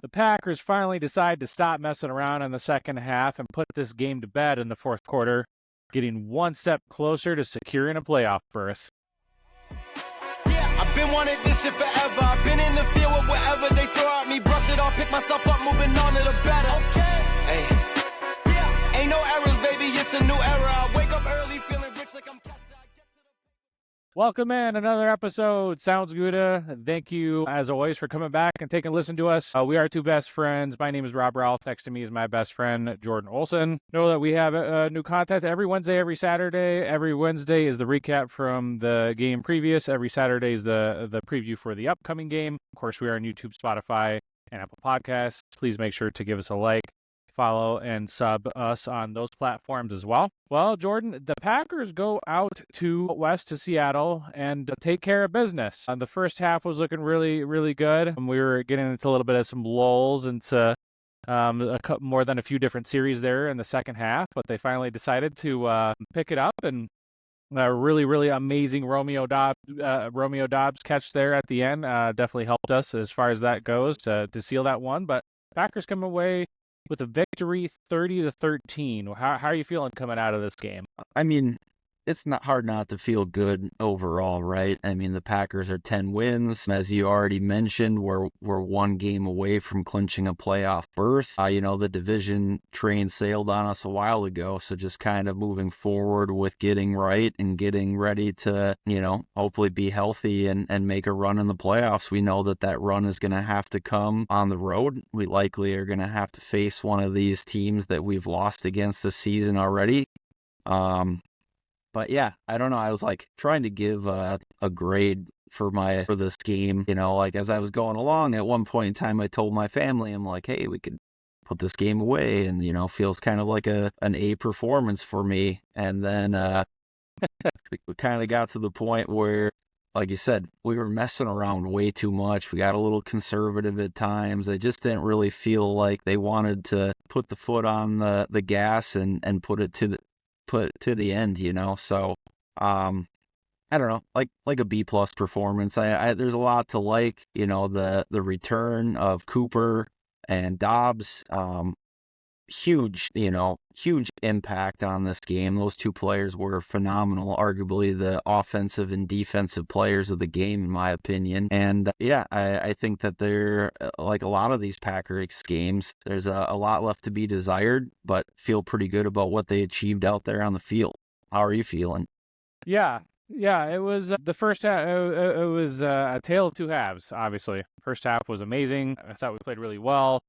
The Packers finally decide to stop messing around in the second half and put this game to bed in the fourth quarter, getting one step closer to securing a playoff berth. Yeah, I've been wanting this shit forever. I've been in the field with whatever they throw at me. Brush it off, pick myself up, moving on to the better. Okay. Hey. Yeah. Ain't no errors, baby, it's a new era. I wake up early feeling rich like I'm cash. Welcome in another episode. Sounds good. Thank you, as always, for coming back and taking a listen to us. We are two best friends. My name is Rob Ralph. Next to me is my best friend, Jordan Olson. Know that we have new content every Wednesday, every Saturday. Every Wednesday is the recap from the game previous. Every Saturday is the preview for the upcoming game. Of course, we are on YouTube, Spotify, and Apple Podcasts. Please make sure to give us a like, follow, and sub us on those platforms as well. Well, Jordan, the Packers go out west to Seattle and take care of business. The first half was looking really, really good. We were getting into a little bit of some lulls into more than a few different series there in the second half, but they finally decided to pick it up, and a really, really amazing Romeo Dobbs catch there at the end definitely helped us as far as that goes to seal that one. But Packers come away with a victory 30-13. How are you feeling coming out of this game? I mean, it's not hard not to feel good overall, right? I mean, the Packers are 10 wins. As you already mentioned, we're one game away from clinching a playoff berth. The division train sailed on us a while ago, so just kind of moving forward with getting right and getting ready to, hopefully be healthy and make a run in the playoffs. We know that run is going to have to come on the road. We likely are going to have to face one of these teams that we've lost against this season already. But yeah, I don't know. I was trying to give a grade for this game, as I was going along. At one point in time, I told my family, I'm like, hey, we could put this game away, and feels kind of like an A performance for me. And then we kind of got to the point where, like you said, we were messing around way too much. We got a little conservative at times. They just didn't really feel like they wanted to put the foot on the gas and put it to the end, so I don't know, like a B+ performance. There's a lot to like, the return of Cooper and Dobbs, huge impact on this game. Those two players were phenomenal, arguably the offensive and defensive players of the game, in my opinion. And I think that they're like a lot of these Packers games, there's a lot left to be desired, but feel pretty good about what they achieved out there on the field. How are you feeling? Yeah, it was the first half. It was a tale of two halves, obviously. First half was amazing. I thought we played really well.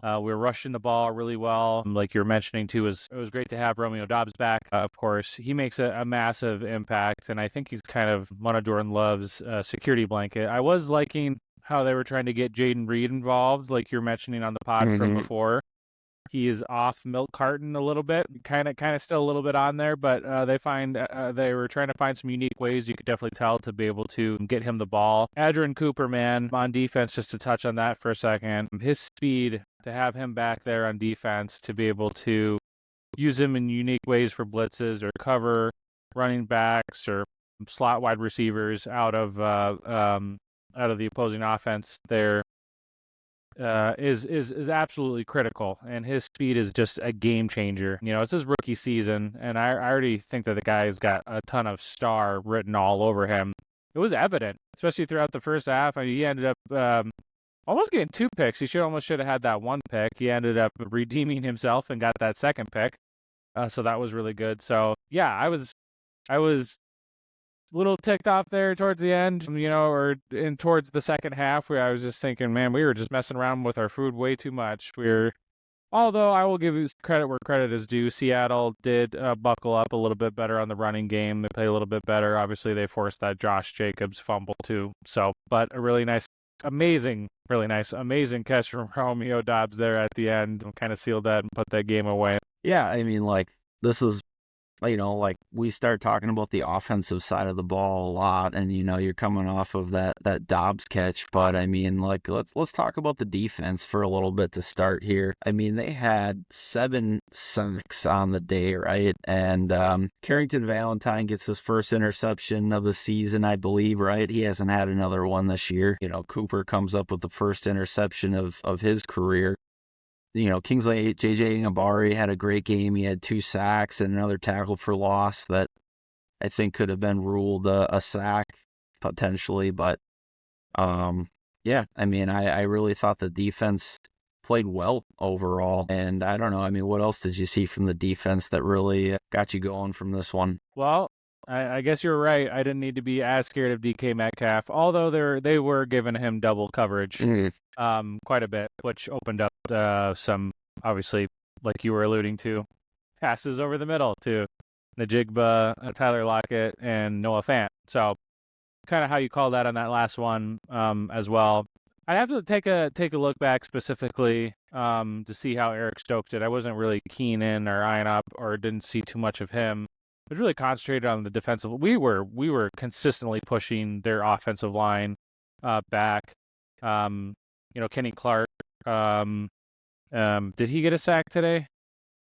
We were rushing the ball really well. Like you were mentioning, too, it was great to have Romeo Dobbs back. Of course, he makes a massive impact, and I think he's kind of one of Jordan Love's security blanket. I was liking how they were trying to get Jayden Reed involved, like you were mentioning on the pod from before. He is off milk carton a little bit, kind of still a little bit on there, but they were trying to find some unique ways, you could definitely tell, to be able to get him the ball. Adrian Cooper, man, on defense, just to touch on that for a second, his speed, to have him back there on defense, to be able to use him in unique ways for blitzes or cover running backs or slot wide receivers out of the opposing offense there. Is absolutely critical, and his speed is just a game changer. It's his rookie season, and I already think that the guy's got a ton of star written all over him. It was evident, especially throughout the first half. I mean, he ended up almost getting 2 picks. He should have had that 1 pick. He ended up redeeming himself and got that 2nd pick. So that was really good. So yeah, I was a little ticked off there towards the end, towards the second half, where I was just thinking, man, we were just messing around with our food way too much. Although I will give you credit where credit is due, Seattle did buckle up a little bit better on the running game. They played a little bit better. Obviously, they forced that Josh Jacobs fumble too. So, but a really nice, amazing catch from Romeo Dobbs there at the end, and kind of sealed that and put that game away. Yeah, I mean, this is, we start talking about the offensive side of the ball a lot, and you're coming off of that Dobbs catch, but I mean, like, let's talk about the defense for a little bit to start here. I mean, they had 7 sacks on the day, right? And Carrington Valentine gets his first interception of the season, I believe, right? He hasn't had another one this year. Cooper comes up with the first interception of his career. Kingsley J.J. Ngabari had a great game. He had 2 sacks and another tackle for loss that I think could have been ruled a sack potentially. But, yeah, I mean, I really thought the defense played well overall. And I don't know, I mean, what else did you see from the defense that really got you going from this one? Well, I guess you're right. I didn't need to be as scared of DK Metcalf, although they were giving him double coverage quite a bit, which opened up some, obviously, like you were alluding to, passes over the middle to Najigba, Tyler Lockett, and Noah Fant. So kind of how you call that on that last one as well. I'd have to take a look back specifically to see how Eric Stokes did. I wasn't really keen in or eyeing up or didn't see too much of him. It was really concentrated on the defensive. We were consistently pushing their offensive line back. Kenny Clark. Did he get a sack today?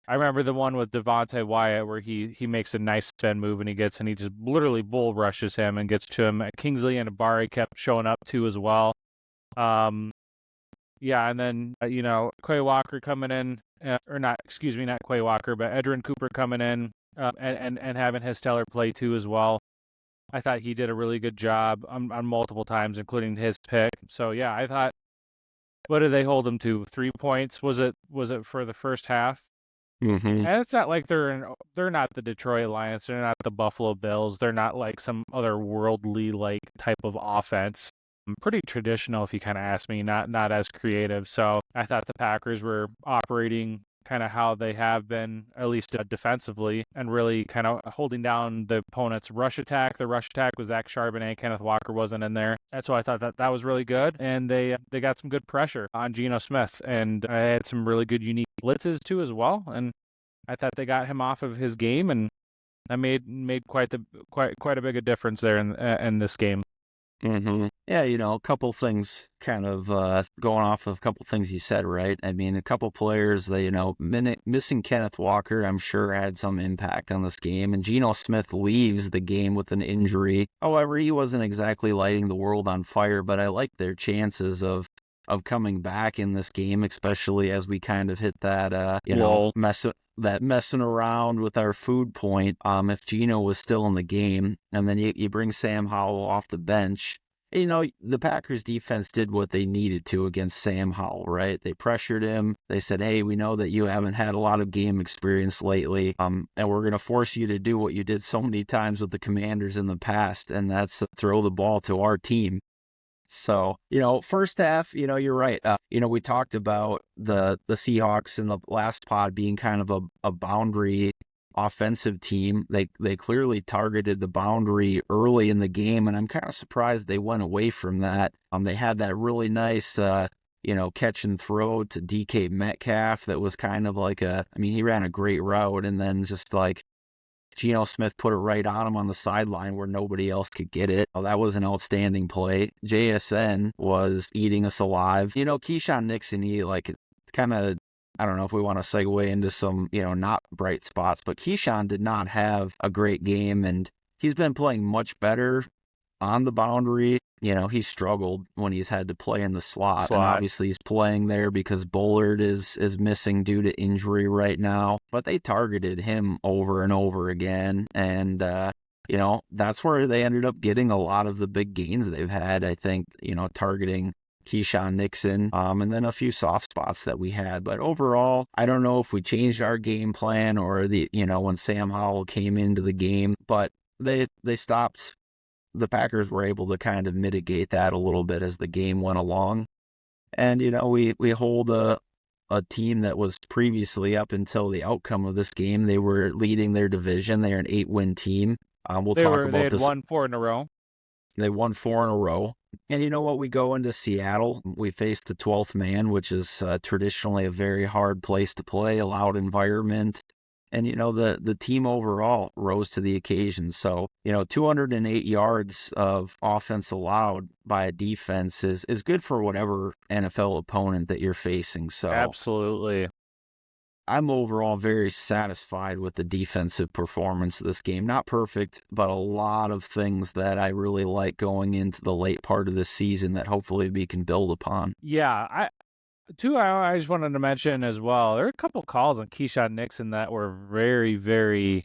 I remember the one with Devontae Wyatt where he makes a nice spin move and he just literally bull rushes him and gets to him. Kingsley and Abari kept showing up too as well. Yeah, and then Quay Walker coming in, not Quay Walker, but Edrin Cooper coming in. And having his stellar play too as well. I thought he did a really good job on multiple times, including his pick. So yeah, I thought, what did they hold him to? 3 points? Was it for the first half? Mm-hmm. And it's not like they're not the Detroit Lions, they're not the Buffalo Bills, they're not like some other worldly like type of offense. Pretty traditional, if you kind of ask me, not as creative. So I thought the Packers were operating kind of how they have been, at least defensively, and really kind of holding down the opponent's rush attack. The rush attack was Zach Charbonnet. Kenneth Walker wasn't in there. And so I thought that was really good. And they got some good pressure on Geno Smith. And I had some really good unique blitzes too as well. And I thought they got him off of his game. And I made quite a big a difference there in this game. Mm-hmm. Yeah, a couple things kind of going off of a couple things you said, right? I mean, a couple players that, missing Kenneth Walker, I'm sure had some impact on this game. And Geno Smith leaves the game with an injury. However, he wasn't exactly lighting the world on fire, but I like their chances of coming back in this game, especially as we kind of hit that, messing around with our food point. If Geno was still in the game, and then you bring Sam Howell off the bench, the Packers defense did what they needed to against Sam Howell, right? They pressured him. They said, hey, we know that you haven't had a lot of game experience lately, and we're going to force you to do what you did so many times with the Commanders in the past, and that's throw the ball to our team. So, first half, you're right. We talked about the Seahawks in the last pod being kind of a boundary offensive team. They clearly targeted the boundary early in the game, and I'm kind of surprised they went away from that. They had that really nice, catch and throw to DK Metcalf that was kind of like he ran a great route, and then just like Geno Smith put it right on him on the sideline where nobody else could get it. Oh, that was an outstanding play. JSN was eating us alive. Keyshawn Nixon, he kind of, I don't know if we want to segue into some, not bright spots, but Keyshawn did not have a great game, and he's been playing much better on the boundary. He struggled when he's had to play in the slot. And obviously he's playing there because Bullard is missing due to injury right now. But they targeted him over and over again. And, that's where they ended up getting a lot of the big gains they've had, I think, targeting Keyshawn Nixon, and then a few soft spots that we had. But overall, I don't know if we changed our game plan or when Sam Howell came into the game, but they stopped. The Packers were able to kind of mitigate that a little bit as the game went along. And, we hold a team that was previously, up until the outcome of this game, they were leading their division. They're an 8-win team. They had won 4 in a row. They won 4 in a row. And you know what? We go into Seattle. We face the 12th man, which is traditionally a very hard place to play, a loud environment. And, the team overall rose to the occasion. So, 208 yards of offense allowed by a defense is good for whatever NFL opponent that you're facing. So Absolutely. I'm overall very satisfied with the defensive performance of this game. Not perfect, but a lot of things that I really like going into the late part of the season that hopefully we can build upon. Yeah, I just wanted to mention as well, there are a couple calls on Keyshawn Nixon that were very, very,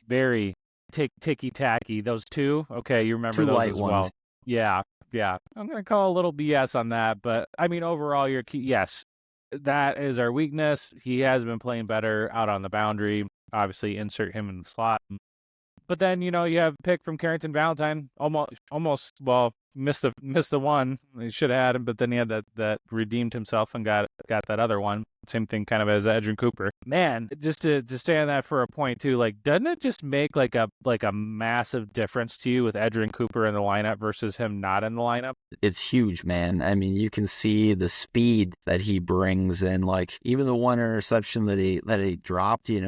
very ticky-tacky. Those two, okay, you remember Two those light as ones. well. Yeah. I'm going to call a little BS on that, but I mean, overall, yes, that is our weakness. He has been playing better out on the boundary. Obviously, insert him in the slot. But then, you have a pick from Carrington Valentine, almost, well, missed the one. He should have had him, but then he had that redeemed himself and got that other one. Same thing kind of as Edgerrin Cooper. Man, just to stay on that for a point too, like, doesn't it just make like a massive difference to you with Edgerrin Cooper in the lineup versus him not in the lineup? It's huge, man. I mean, you can see the speed that he brings, and like even the one interception that he dropped, he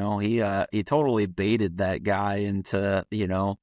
totally baited that guy into,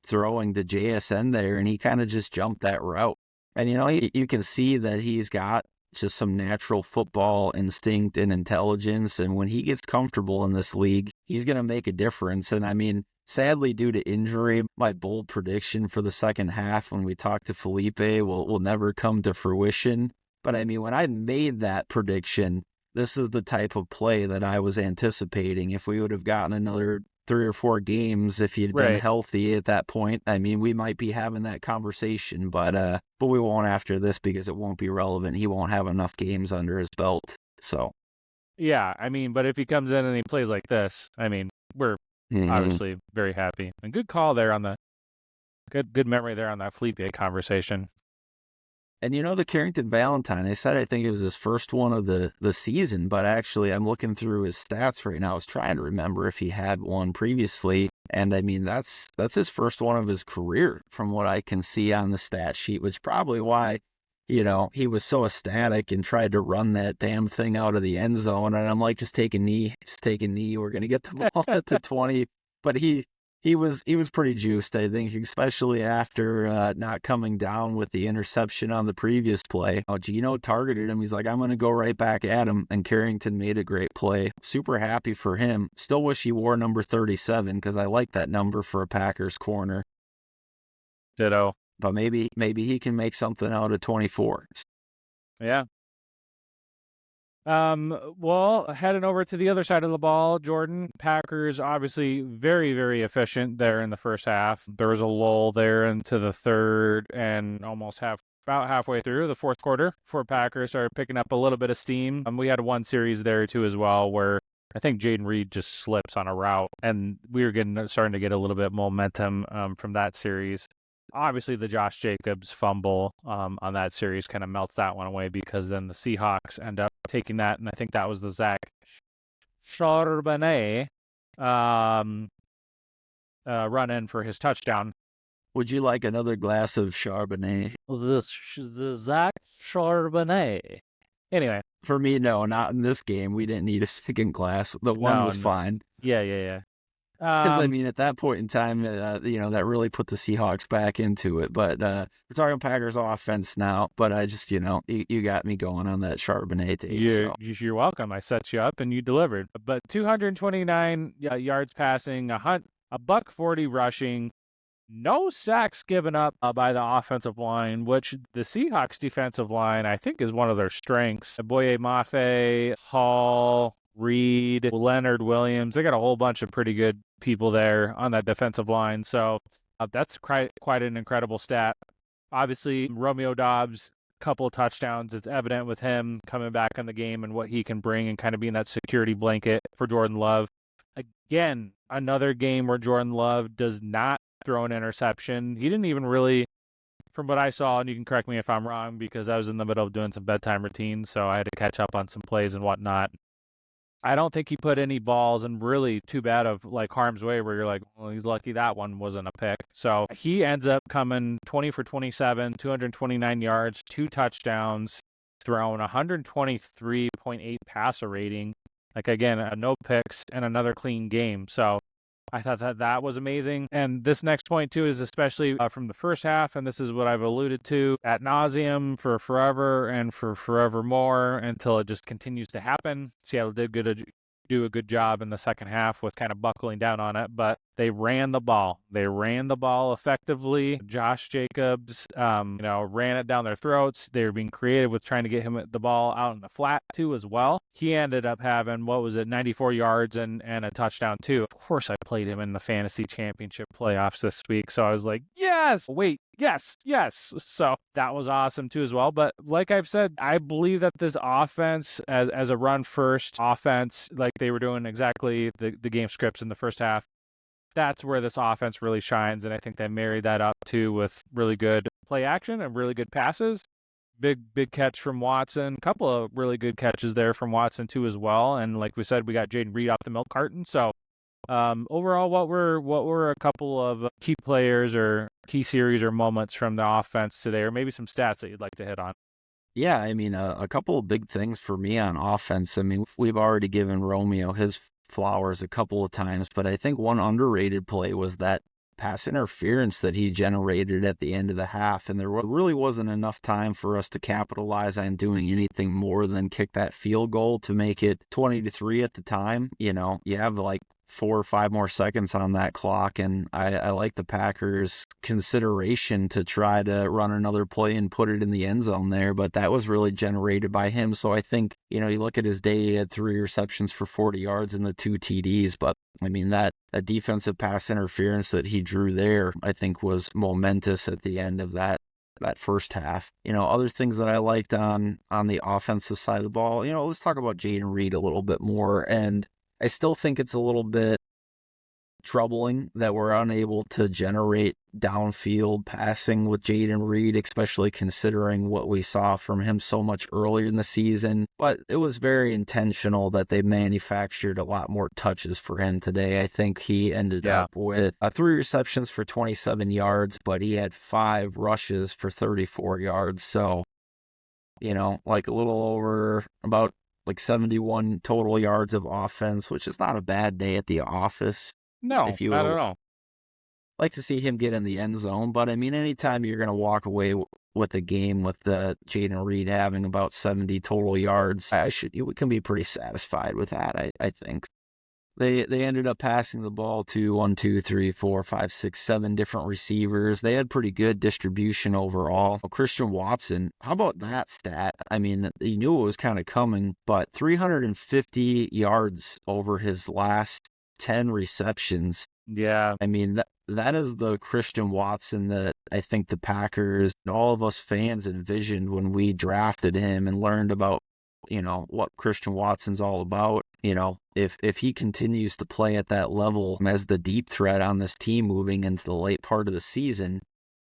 throwing to JSN there, and he kind of just jumped that route. And you can see that he's got just some natural football instinct and intelligence, and when he gets comfortable in this league, he's going to make a difference. And I mean, sadly, due to injury, my bold prediction for the second half when we talked to Felipe will never come to fruition. But I mean, when I made that prediction, this is the type of play that I was anticipating. If we would have gotten another 3 or 4 games, if he'd been healthy at that point, I mean, we might be having that conversation, but we won't after this because it won't be relevant. He won't have enough games under his belt. So, yeah, I mean, but if he comes in and he plays like this, I mean, we're obviously very happy. And good call there on the good memory there on that Felipe conversation. And the Carrington Valentine, I said I think it was his first one of the season, but actually I'm looking through his stats right now. I was trying to remember if he had one previously, and I mean that's his first one of his career from what I can see on the stat sheet, which is probably why he was so ecstatic and tried to run that damn thing out of the end zone. And I'm like, just take a knee. We're gonna get the ball at the 20. But he was pretty juiced, I think, especially after not coming down with the interception on the previous play. Gino targeted him. He's like, I'm going to go right back at him. And Carrington made a great play. Super happy for him. Still wish he wore number 37 because I like that number for a Packers corner. Ditto. But maybe he can make something out of 24. Yeah. Well, heading over to the other side of the ball, Jordan, Packers obviously very, very efficient there in the first half. There was a lull there into the third and almost about halfway through the fourth quarter before Packers started picking up a little bit of steam. We had one series there too as well where I think Jayden Reed just slips on a route, and we were starting to get a little bit momentum from that series. Obviously, the Josh Jacobs fumble on that series kind of melts that one away because then the Seahawks end up taking that, and I think that was the Zach Charbonnet run in for his touchdown. Would you like another glass of Charbonnet? The Zach Charbonnet. Anyway. For me, no, not in this game. We didn't need a second glass. The one was fine. Yeah. Because, I mean, at that point in time, that really put the Seahawks back into it. But we're talking Packers offense now. But I just, you got me going on that Charbonnet tape. You're welcome. I set you up and you delivered. But 229 yards passing, a $140 rushing, no sacks given up by the offensive line, which the Seahawks defensive line, I think, is one of their strengths. Boye Mafe, Hall, Reed, Leonard Williams. They got a whole bunch of pretty good people there on that defensive line. So that's quite an incredible stat. Obviously, Romeo Dobbs, couple of touchdowns. It's evident with him coming back in the game and what he can bring and kind of being that security blanket for Jordan Love. Again, another game where Jordan Love does not throw an interception. He didn't even really, from what I saw, and you can correct me if I'm wrong because I was in the middle of doing some bedtime routines, so I had to catch up on some plays and whatnot. I don't think he put any balls in really too bad of like harm's way where you're like, well, he's lucky that one wasn't a pick. So he ends up coming 20 for 27, 229 yards, 2 touchdowns, throwing 123.8 passer rating. Like, again, no picks and another clean game. So I thought that was amazing. And this next point, too, is especially from the first half, and this is what I've alluded to ad nauseum for forever and for forevermore until it just continues to happen. Seattle did do a good job in the second half with kind of buckling down on it, but they ran the ball. They ran the ball effectively. Josh Jacobs, ran it down their throats. They were being creative with trying to get him the ball out in the flat too as well. He ended up having, 94 yards and a touchdown too. Of course, I played him in the fantasy championship playoffs this week, so I was like, yes, yes. So that was awesome too as well. But like I've said, I believe that this offense, as a run first offense, like they were doing exactly the game scripts in the first half, that's where this offense really shines. And I think they married that up too with really good play action and really good passes. Big catch from Watson. A couple of really good catches there from Watson too as well. And like we said, we got Jayden Reed off the milk carton. So overall, what were a couple of key players or key series or moments from the offense today, or maybe some stats that you'd like to hit on? Yeah, I mean, a couple of big things for me on offense. I mean, we've already given Romeo his flowers a couple of times, but I think one underrated play was that pass interference that he generated at the end of the half, and there really wasn't enough time for us to capitalize on doing anything more than kick that field goal to make it 20-3 at the time. You know, you have like 4 or 5 more seconds on that clock, and I like the Packers' consideration to try to run another play and put it in the end zone there, but that was really generated by him. So I think, you look at his day, he had 3 receptions for 40 yards and the 2 TDs, but I mean, that defensive pass interference that he drew there, I think was momentous at the end of that first half. Other things that I liked on the offensive side of the ball, let's talk about Jayden Reed a little bit more. And I still think it's a little bit troubling that we're unable to generate downfield passing with Jayden Reed, especially considering what we saw from him so much earlier in the season. But it was very intentional that they manufactured a lot more touches for him today. I think he ended up with 3 receptions for 27 yards, but he had 5 rushes for 34 yards. So, like a little over about like 71 total yards of offense, which is not a bad day at the office. No, if you not at all. Like to see him get in the end zone, but I mean, anytime you're going to walk away with a game with Jayden Reed having about 70 total yards, we can be pretty satisfied with that. I think they ended up passing the ball to 1, 2, 3, 4, 5, 6, 7 different receivers. They had pretty good distribution overall. Christian Watson, how about that stat? I mean, you knew it was kind of coming, but 350 yards over his last 10 receptions. Yeah. I mean, that is the Christian Watson that I think the Packers and all of us fans envisioned when we drafted him and learned about, what Christian Watson's all about. If he continues to play at that level as the deep threat on this team moving into the late part of the season,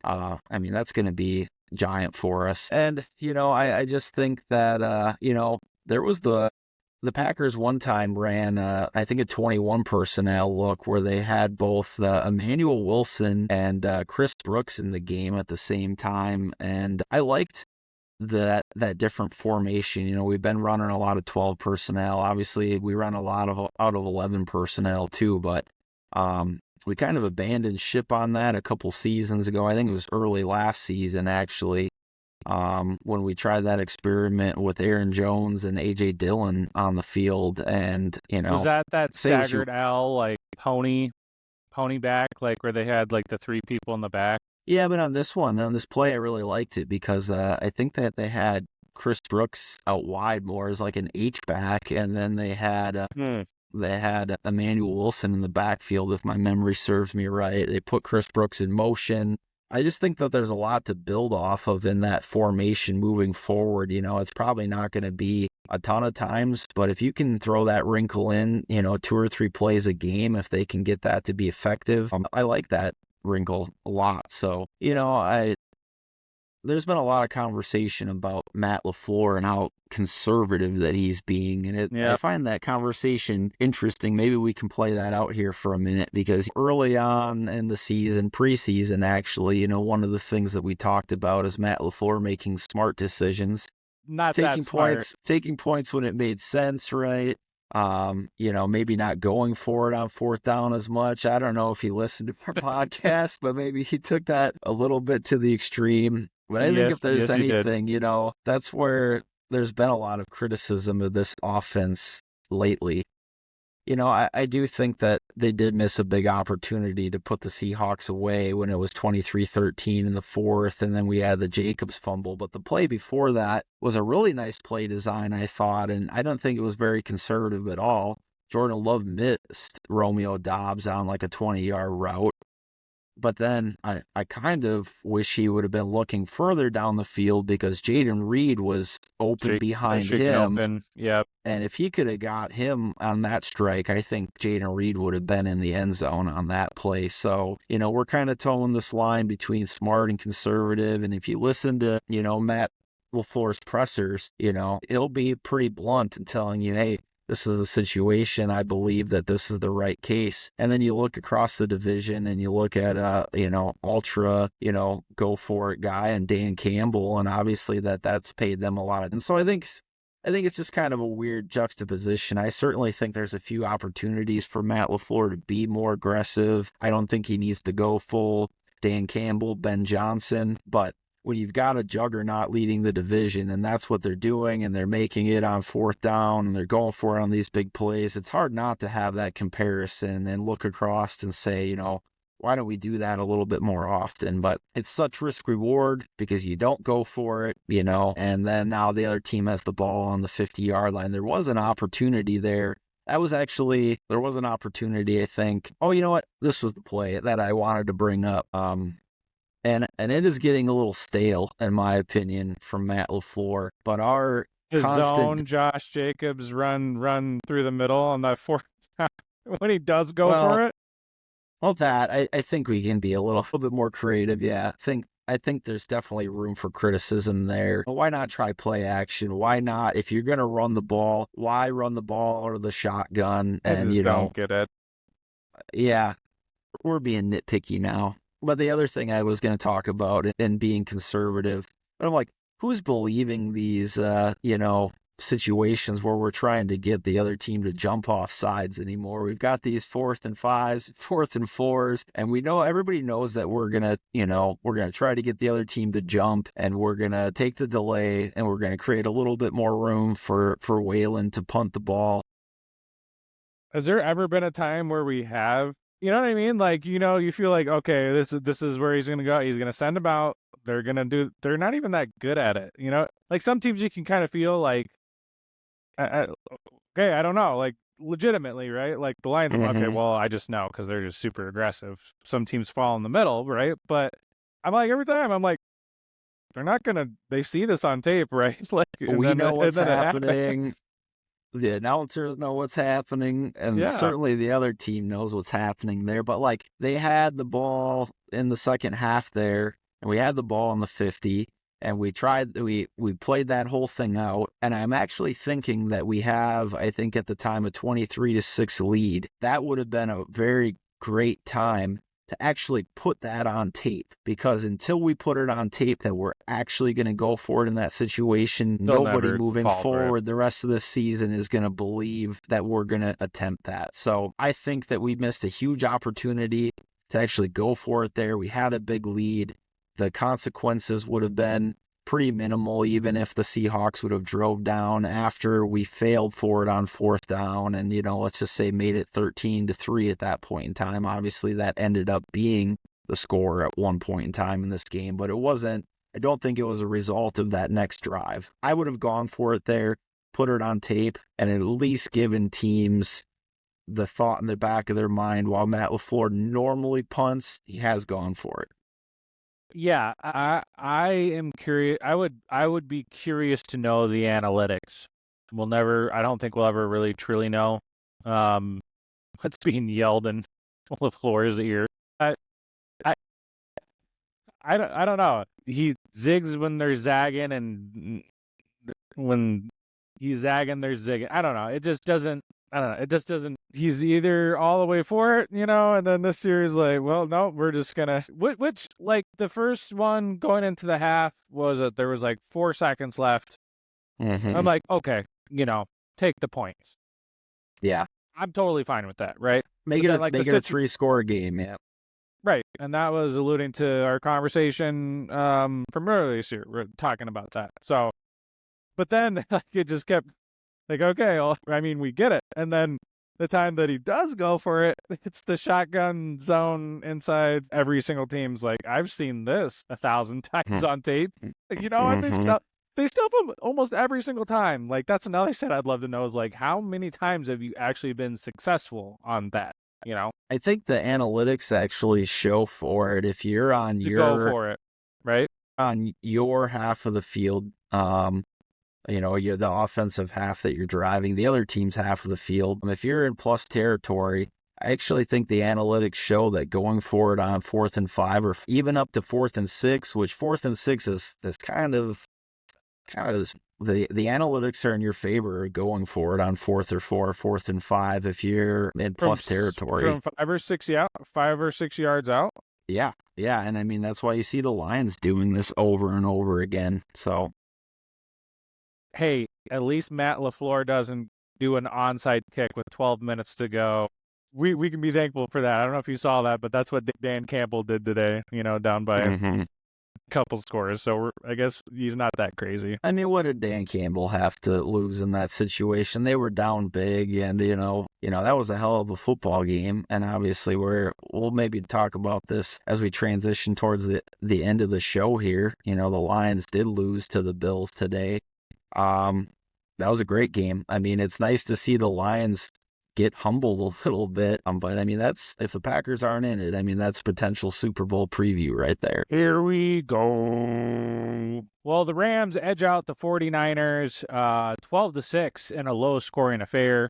I mean, that's going to be giant for us. And, I just think that, there was the Packers one time ran, I think, a 21 personnel look where they had both Emmanuel Wilson and Chris Brooks in the game at the same time. And I liked that different formation. We've been running a lot of 12 personnel. Obviously, we run a lot of out of 11 personnel too, but we kind of abandoned ship on that a couple seasons ago. I think it was early last season, actually. When we tried that experiment with Aaron Jones and AJ Dillon on the field, and was that staggered L, like pony back, like where they had like the 3 people in the back? Yeah, but on this play, I really liked it because I think that they had Chris Brooks out wide more as like an H back, and then they had Emmanuel Wilson in the backfield, if my memory serves me right. They put Chris Brooks in motion. I just think that there's a lot to build off of in that formation moving forward. It's probably not going to be a ton of times, but if you can throw that wrinkle in, 2 or 3 plays a game, if they can get that to be effective, I like that wrinkle a lot. So, there's been a lot of conversation about Matt LaFleur and how conservative that he's being. And I find that conversation interesting. Maybe we can play that out here for a minute, because early on in the season, preseason, actually, one of the things that we talked about is Matt LaFleur making smart decisions. Not taking that smart. Taking points when it made sense, right? Maybe not going for it on fourth down as much. I don't know if he listened to our podcast, but maybe he took that a little bit to the extreme. But I think if there's yes, he did. anything, that's where there's been a lot of criticism of this offense lately. I do think that they did miss a big opportunity to put the Seahawks away when it was 23-13 in the fourth, and then we had the Jacobs fumble. But the play before that was a really nice play design, I thought, and I don't think it was very conservative at all. Jordan Love missed Romeo Dobbs on like a 20-yard route. But then I kind of wish he would have been looking further down the field because Jayden Reed was open behind him. Yep. And if he could have got him on that strike, I think Jayden Reed would have been in the end zone on that play. So, we're kind of towing this line between smart and conservative. And if you listen to, Matt LaFleur's pressers, he'll be pretty blunt in telling you, hey, this is a situation. I believe that this is the right case. And then you look across the division and you look at, ultra, go for it guy and Dan Campbell. And obviously that's paid them a lot. And so I think it's just kind of a weird juxtaposition. I certainly think there's a few opportunities for Matt LaFleur to be more aggressive. I don't think he needs to go full Dan Campbell, Ben Johnson, but when you've got a juggernaut leading the division and that's what they're doing and they're making it on fourth down and they're going for it on these big plays, it's hard not to have that comparison and look across and say, why don't we do that a little bit more often? But it's such risk reward because you don't go for it, and then now the other team has the ball on the 50-yard line. There was an opportunity there. There was an opportunity, I think. Oh, you know what? This was the play that I wanted to bring up. And it is getting a little stale, in my opinion, from Matt LaFleur. But his zone, Josh Jacobs run through the middle on that fourth down when he does go for it. Well, I think we can be a little bit more creative. Yeah, I think there's definitely room for criticism there. Why not try play action? Why not, if you're going to run the ball, why run the ball out of the shotgun? And don't get it. Yeah, we're being nitpicky now. But the other thing I was going to talk about and being conservative, but I'm like, who's believing these, situations where we're trying to get the other team to jump off sides anymore? We've got these 4th and 5s, 4th and 4s, and everybody knows that we're going to try to get the other team to jump and we're going to take the delay and we're going to create a little bit more room for Whalen to punt the ball. Has there ever been a time where we have, you know what I mean? Like, you feel like, okay, this is where he's going to go. He's going to send them out. They're not even that good at it. Like some teams you can kind of feel like, okay, I don't know, like legitimately, right? Like the Lions, okay, well, I just know because they're just super aggressive. Some teams fall in the middle, right? But I'm like, every time I'm like, they're not going to, they see this on tape, right? Like we know what's happening. The announcers know what's happening, and certainly the other team knows what's happening there. But like they had the ball in the second half there, and we had the ball on the 50, and we played that whole thing out. And I'm actually thinking that we have, I think at the time, a 23-6 lead. That would have been a very great time to actually put that on tape, because until we put it on tape that we're actually going to go for it in that situation, nobody moving forward the rest of the season is going to believe that we're going to attempt that. So I think that we missed a huge opportunity to actually go for it there. We had a big lead. The consequences would have been pretty minimal, even if the Seahawks would have drove down after we failed for it on fourth down and, let's just say made it 13-3 at that point in time. Obviously, that ended up being the score at one point in time in this game, but I don't think it was a result of that next drive. I would have gone for it there, put it on tape, and at least given teams the thought in the back of their mind, while Matt LaFleur normally punts, he has gone for it. Yeah, I am curious. I would be curious to know the analytics. I don't think we'll ever really truly know what's being yelled in LaFleur's ear. I don't know. He zigs when they're zagging, and when he's zagging, they're zigging. I don't know. It just doesn't. I don't know. It just doesn't. He's either all the way for it, and then this year's like, well, no, we're just gonna. Which like the first one going into the half was there was like 4 seconds left. I'm like, okay, take the points. Yeah. I'm totally fine with that, right? Make But it, then, like, make it a 3-score game, yeah. Right. And that was alluding to our conversation from earlier this year. We're talking about that. So, but then like, it just kept like, okay, well, I mean, we get it. And then the time that he does go for it, it's the shotgun zone inside every single team's like, I've seen this 1,000 times on tape. You know, and they still put almost every single time. Like, that's another stat I'd love to know is like, how many times have you actually been successful on that? You know, I think the analytics actually show for it. If you're on you go for it, right? on your half of the field, you're the offensive half that you're driving, the other team's half of the field. If you're in plus territory, I actually think the analytics show that going for it on 4th and 5 or even up to 4th and 6, which 4th and 6 is kind of the analytics are in your favor going for it on 4th or 4th and 5 if you're in plus territory. From 5 or 6 yards out. Yeah. And I mean, that's why you see the Lions doing this over and over again. So, hey, at least Matt LaFleur doesn't do an onside kick with 12 minutes to go. We can be thankful for that. I don't know if you saw that, but that's what Dan Campbell did today, down by a couple scores. So I guess he's not that crazy. I mean, what did Dan Campbell have to lose in that situation? They were down big, and that was a hell of a football game. And obviously, we'll maybe talk about this as we transition towards the end of the show here. The Lions did lose to the Bills today. That was a great game. I mean, it's nice to see the Lions get humbled a little bit. But I mean, if the Packers aren't in it, I mean, that's potential Super Bowl preview right there. Here we go. Well, the Rams edge out the 49ers 12-6 in a low-scoring affair.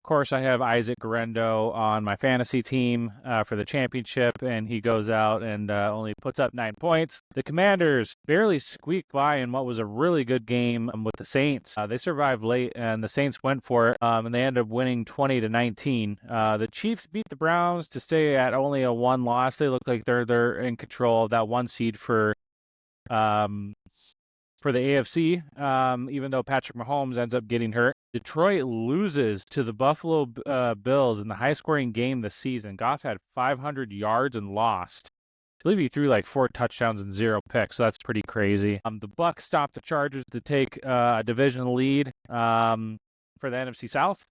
Of course, I have Isaac Guerrero on my fantasy team for the championship, and he goes out and only puts up 9 points. The Commanders barely squeaked by in what was a really good game with the Saints. They survived late, and the Saints went for it, and they ended up winning 20-19. The Chiefs beat the Browns to stay at only a 1 loss. They look like they're in control of that 1 seed for the AFC, even though Patrick Mahomes ends up getting hurt. Detroit loses to the Buffalo Bills in the high-scoring game this season. Goff had 500 yards and lost. I believe he threw like 4 touchdowns and 0 picks, so that's pretty crazy. The Bucs stopped the Chargers to take a division lead for the NFC South.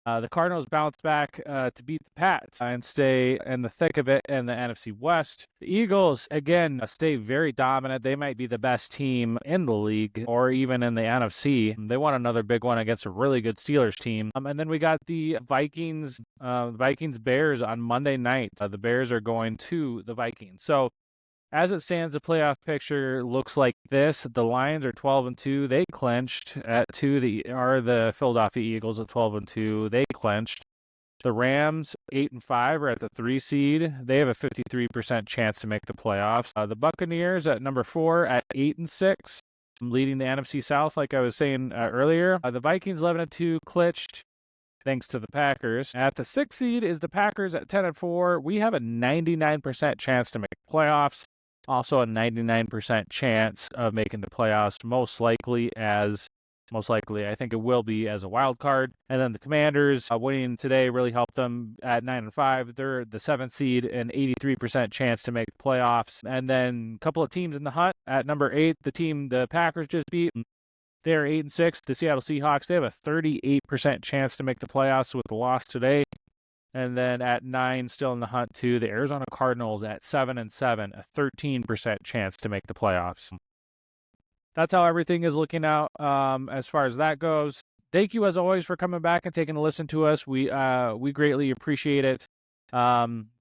The Cardinals bounced back to beat the Pats and stay in the thick of it in the NFC West. The Eagles, again, stay very dominant. They might be the best team in the league or even in the NFC. They won another big one against a really good Steelers team. And then we got the Vikings-Bears on Monday night. The Bears are going to the Vikings. So as it stands, the playoff picture looks like this. The Lions are 12-2. They clinched at 2. The Philadelphia Eagles at 12-2. They clinched. The Rams, 8-5, are at the 3 seed. They have a 53% chance to make the playoffs. The Buccaneers at number 4 at 8-6, leading the NFC South, like I was saying earlier. The Vikings, 11-2, clinched thanks to the Packers. At the 6th seed is the Packers at 10-4. We have a 99% chance to make the playoffs. Also a 99% chance of making the playoffs, most likely, I think it will be as a wild card. And then the Commanders winning today really helped them at 9-5. They're the 7th seed and 83% chance to make the playoffs. And then a couple of teams in the hunt at number 8, the team the Packers just beat. They're 8-6. The Seattle Seahawks, they have a 38% chance to make the playoffs with the loss today. And then at 9, still in the hunt too, the Arizona Cardinals at 7-7, a 13% chance to make the playoffs. That's how everything is looking out as far as that goes. Thank you as always for coming back and taking a listen to us. We greatly appreciate it.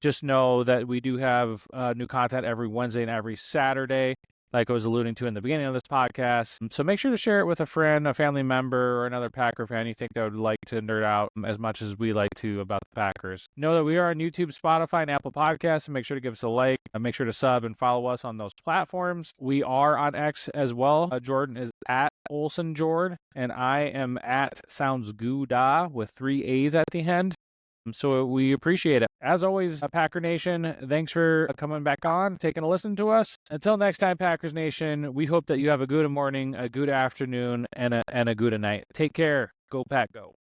Just know that we do have new content every Wednesday and every Saturday, like I was alluding to in the beginning of this podcast. So make sure to share it with a friend, a family member, or another Packer fan you think that would like to nerd out as much as we like to about the Packers. Know that we are on YouTube, Spotify, and Apple Podcasts, and make sure to give us a like, and make sure to sub and follow us on those platforms. We are on X as well. Jordan is at Olson Jord, and I am at SoundsGooda with 3 A's at the end. So we appreciate it. As always, Packer Nation, thanks for coming back on, taking a listen to us. Until next time, Packers Nation, we hope that you have a good morning, a good afternoon, and a good night. Take care. Go Pack, go.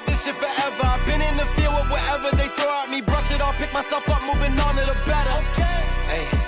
this shit forever. I've been in the field with whatever they throw at me. Brush it off, pick myself up, moving on to the better. Hey.